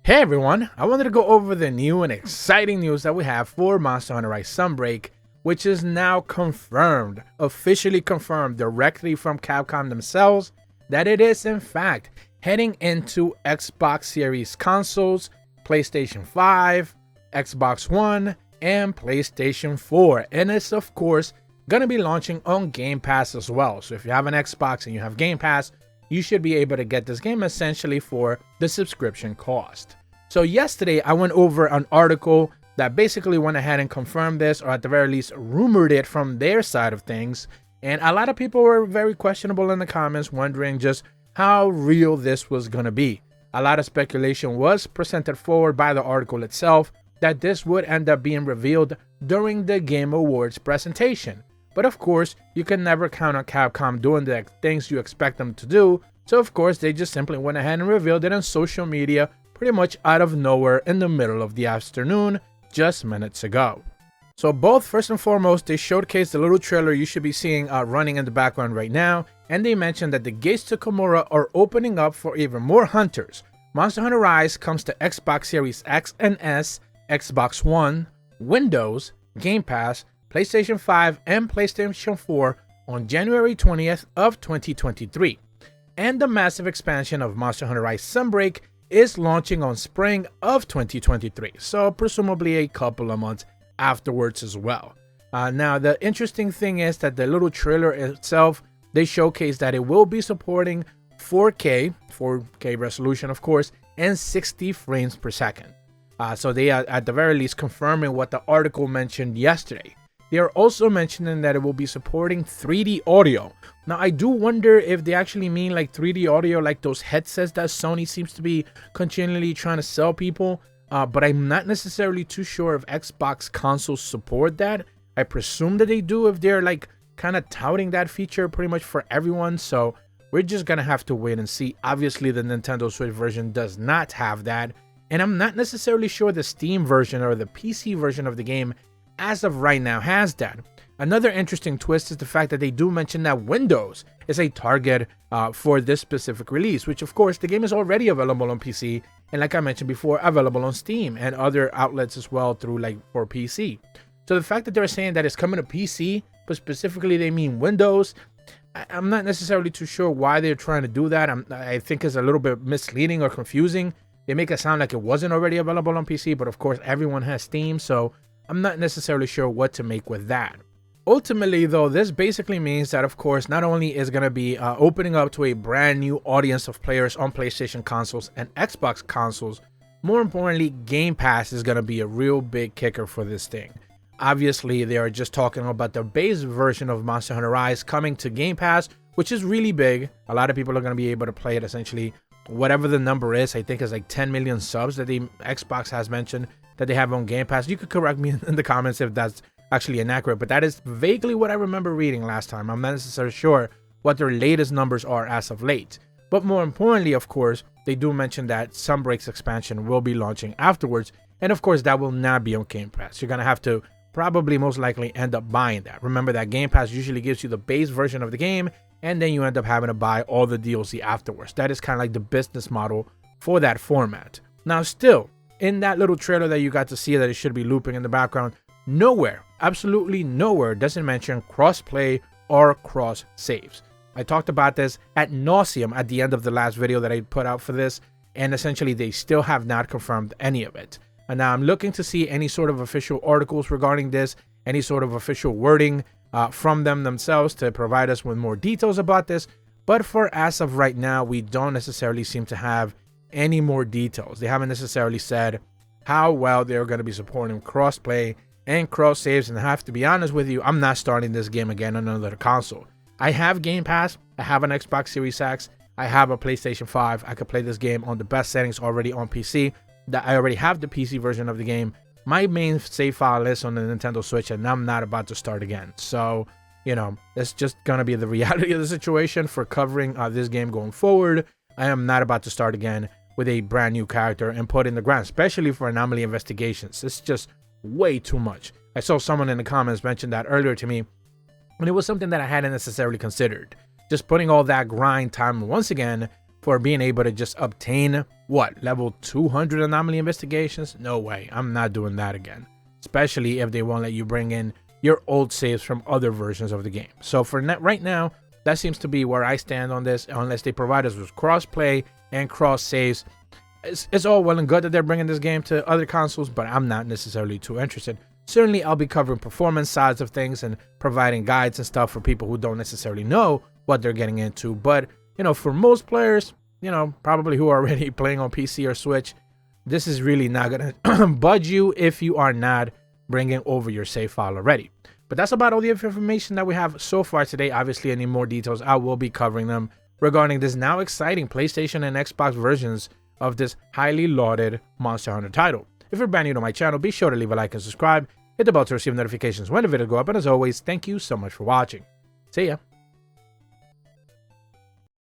Hey everyone, I wanted to go over the new and exciting news that we have for Monster Hunter Rise Sunbreak, which is now confirmed, officially confirmed directly from Capcom themselves, that it is in fact heading into Xbox Series consoles, PlayStation 5, Xbox One, and PlayStation 4, and it's of course going to be launching on Game Pass as well. So if you have an Xbox and you have Game Pass, you should be able to get this game essentially for the subscription cost. So yesterday I went over an article that basically went ahead and confirmed this, or at the very least rumored it from their side of things, and a lot of people were very questionable in the comments, wondering just how real this was going to be. A lot of speculation was presented forward by the article itself that this would end up being revealed during the Game Awards presentation. But of course, you can never count on Capcom doing the things you expect them to do, so of course they just simply went ahead and revealed it on social media pretty much out of nowhere in the middle of the afternoon, just minutes ago. So both, first and foremost, they showcased the little trailer you should be seeing running in the background right now, and they mentioned that the gates to Komura are opening up for even more hunters. Monster Hunter Rise comes to Xbox Series X and S, Xbox One, Windows, Game Pass, PlayStation 5, and PlayStation 4 on January 20th of 2023. And the massive expansion of Monster Hunter Rise Sunbreak is launching on spring of 2023, so presumably a couple of months afterwards as well. Now, the interesting thing is that the little trailer itself, they showcase that it will be supporting 4K resolution, of course, and 60 frames per second. So they are at the very least confirming what the article mentioned yesterday. They are also mentioning that it will be supporting 3D audio. Now, I do wonder if they actually mean like 3D audio, like those headsets that Sony seems to be continually trying to sell people. But I'm not necessarily too sure if Xbox consoles support that. I presume that they do if they're like kind of touting that feature pretty much for everyone. So we're just going to have to wait and see. Obviously, the Nintendo Switch version does not have that. And I'm not necessarily sure the Steam version or the PC version of the game as of right now has that. Another interesting twist is the fact that they do mention that Windows is a target for this specific release, which of course the game is already available on PC, and like I mentioned before, available on Steam and other outlets as well through like for PC. So the fact that they're saying that it's coming to PC, but specifically they mean Windows, I'm not necessarily too sure why they're trying to do that. I think it's a little bit misleading or confusing. They make it sound like it wasn't already available on PC, but of course everyone has Steam, so I'm not necessarily sure what to make with that. Ultimately though, this basically means that of course not only is going to be opening up to a brand new audience of players on PlayStation consoles and Xbox consoles, more importantly, Game Pass is going to be a real big kicker for this thing. Obviously, they are just talking about the base version of Monster Hunter Rise coming to Game Pass, which is really big. A lot of people are going to be able to play it essentially. Whatever the number is, I think it's like 10 million subs that the Xbox has mentioned that they have on Game Pass. You could correct me in the comments if that's actually inaccurate, but that is vaguely what I remember reading last time. I'm not necessarily sure what their latest numbers are as of late. But more importantly, of course, they do mention that Sunbreak's expansion will be launching afterwards, and of course that will not be on Game Pass. You're going to have to probably most likely end up buying that. Remember that Game Pass usually gives you the base version of the game, and then you end up having to buy all the DLC afterwards. That is kind of like the business model for that format. Now still, in that little trailer that you got to see that it should be looping in the background, nowhere, absolutely nowhere does it mention cross-play or cross-saves. I talked about this ad nauseum at the end of the last video that I put out for this, and essentially they still have not confirmed any of it. And now I'm looking to see any sort of official articles regarding this, any sort of official wording from them themselves to provide us with more details about this. But for as of right now, we don't necessarily seem to have any more details. They haven't necessarily said how well they're going to be supporting crossplay and cross saves, and I have to be honest with you, I'm not starting this game again on another console. I have Game Pass, I have an Xbox Series X, I have a PlayStation 5. I could play this game on the best settings already on PC. That I already have the PC version of the game. My main save file is on the Nintendo Switch, and I'm not about to start again. So, you know, it's just gonna be the reality of the situation for covering this game going forward. I am not about to start again with a brand new character and put in the ground, especially for anomaly investigations. It's just way too much. I saw someone in the comments mention that earlier to me, and it was something that I hadn't necessarily considered. Just putting all that grind time once again for being able to just obtain, what, level 200 anomaly investigations? No way, I'm not doing that again. Especially if they won't let you bring in your old saves from other versions of the game. So for right now, that seems to be where I stand on this, unless they provide us with cross-play and cross-saves. It's all well and good that they're bringing this game to other consoles, but I'm not necessarily too interested. Certainly, I'll be covering performance sides of things and providing guides and stuff for people who don't necessarily know what they're getting into. But, you know, for most players, you know, probably who are already playing on PC or Switch, this is really not going to budge you if you are not bringing over your save file already. But that's about all the information that we have so far today. Obviously, any more details, I will be covering them regarding this now exciting PlayStation and Xbox versions of this highly lauded Monster Hunter title. If you're brand new to my channel, be sure to leave a like and subscribe. Hit the bell to receive notifications when the video go up. And as always, thank you so much for watching. See ya.